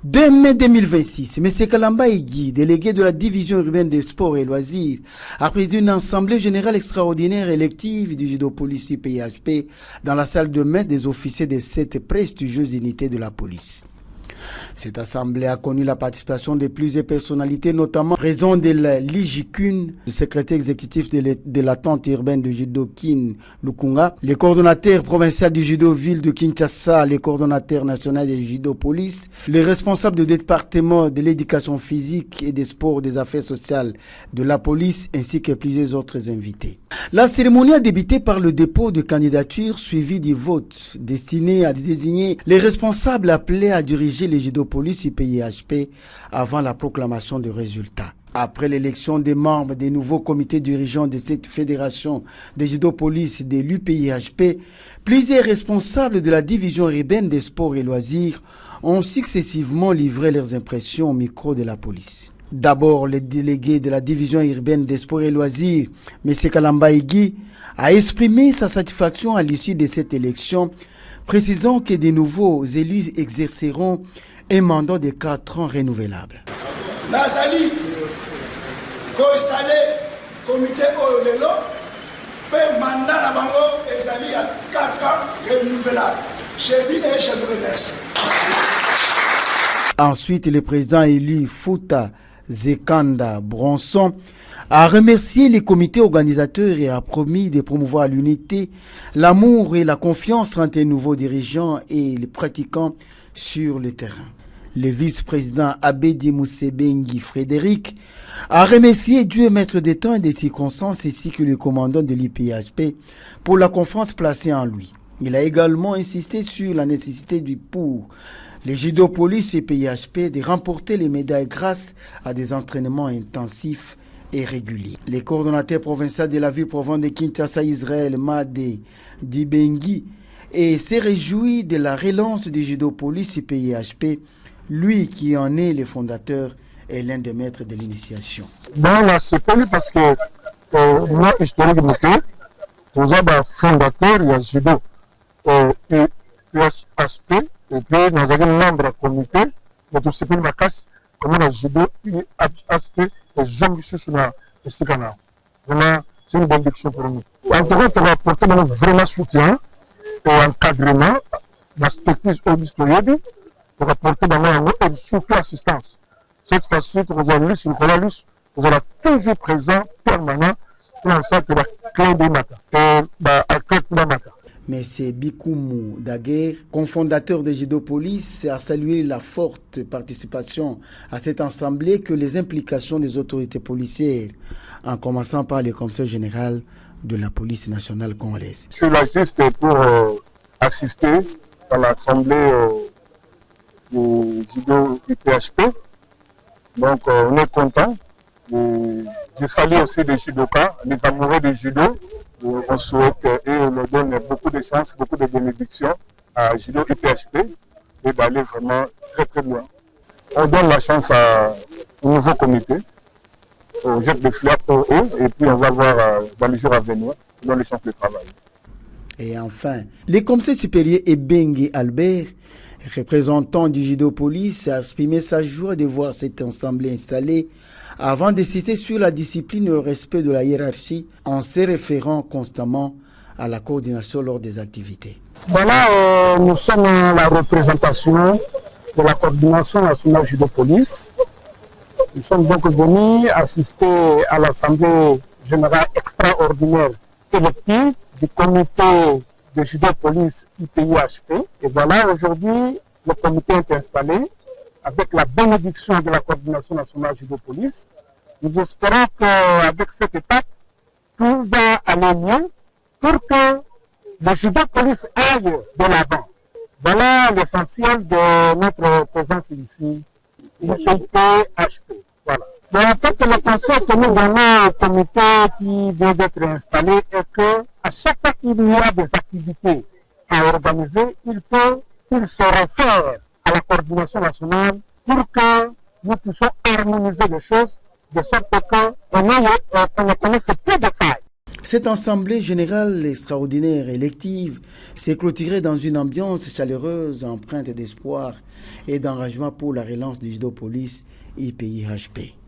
2 mai 2026, M. Kalamba Igui, délégué de la division urbaine des sports et loisirs, a présidé une assemblée générale extraordinaire élective du judo police IPHP dans la salle de maître des officiers de cette prestigieuse unité de la police. Cette assemblée a connu la participation de plusieurs personnalités, notamment raison de l'IJICUN, le secrétaire exécutif de la tente urbaine de judo Kin Lukunga, le coordonnateur provincial du judo ville de Kinshasa, le coordonnateur national du judo police, le responsable du département de l'éducation physique et des sports des affaires sociales de la police, ainsi que plusieurs autres invités. La cérémonie a débuté par le dépôt de candidatures suivi du vote destiné à désigner les responsables appelés à diriger les judo police IPHP avant la proclamation des résultats. Après l'élection des membres des nouveaux comités dirigeants de cette fédération des judo police de l'UPIHP, plusieurs responsables de la division urbaine des sports et loisirs ont successivement livré leurs impressions au micro de la police. D'abord, le délégué de la division urbaine des sports et loisirs, M. Kalamba Igui, a exprimé sa satisfaction à l'issue de cette élection, précisant que de nouveaux élus exerceront un mandat de 4 ans renouvelable. Nazali, co-installé, comité Oyolelo, pe mandat na bango ezali à 4 ans renouvelable. Je dis et je vous remercie. Ensuite, le président élu Fouta Zekanda Bronson a remercié les comités organisateurs et a promis de promouvoir l'unité, l'amour et la confiance entre les nouveaux dirigeants et les pratiquants sur le terrain. Le vice-président Abedi Moussebengi Frédéric a remercié Dieu maître des temps et des circonstances ainsi que le commandant de l'IPHP pour la confiance placée en lui. Il a également insisté sur la nécessité pour les judo police et PIHP de remporter les médailles grâce à des entraînements intensifs et réguliers. Le coordonnateur provincial de la ville-province de Kinshasa, Israël Made Dibengi, s'est réjoui de la relance du judo police et PIHP, lui qui en est le fondateur et l'un des maîtres de l'initiation. Bon, là, c'est connu parce que moi, historiquement, nous avons un fondateur, il y a judo et PIHP, et puis nous avons un membre du comité, notre discipline Makas, comme on a judo et PIHP, et Jean Michel Souna et Sikana. Vraiment, c'est une bonne diction pour nous. En tout cas, on va apporter vraiment soutien et encadrement, l'expertise au historique, pour apporter et surtout assistance. Cette fois-ci, nous avons lu sur le Colalus, nous allons toujours présent, permanent, pour en sorte que la clé de Mata, M. Bikoumou Daguerre, cofondateur de Judo Police, a salué la forte participation à cette assemblée que les implications des autorités policières, en commençant par le commissaire général de la police nationale congolaise. Je suis là juste pour assister à l'assemblée du judo IPHP. Donc on est content. Je salue aussi les judokas, les amoureux du judo. On souhaite et on leur donne beaucoup de chance, beaucoup de bénédictions à judo IPHP et d'aller vraiment très très loin. On donne la chance au nouveau comité, au jette de fleurs pour eux et puis on va voir dans les jours à venir, on donne les chances de travail. Et enfin, le commissaire supérieur Ebengi Albert, représentant du judo police, a exprimé sa joie de voir cette assemblée installée avant de citer sur la discipline et le respect de la hiérarchie en se référant constamment à la coordination lors des activités. Voilà, nous sommes la représentation de la coordination nationale judo police. Nous sommes donc venus assister à l'assemblée générale extraordinaire élective du comité de judo police IPIHP. Et voilà, aujourd'hui, le comité est installé avec la bénédiction de la coordination nationale judo police. Nous espérons qu'avec cette étape, tout va aller mieux pour que le judo police aille de l'avant. Voilà l'essentiel de notre présence ici, l'IPHP. Voilà. Mais en fait, le conseil que nous donnons au comité qui vient d'être installé est que à chaque fois qu'il y a des activités à organiser, il faut qu'il se réfère à la coordination nationale pour que nous puissions harmoniser les choses de sorte qu'on ne connaisse plus de failles. Cette assemblée générale extraordinaire élective s'est clôturée dans une ambiance chaleureuse, empreinte d'espoir et d'engagement pour la relance du judo police IPIHP.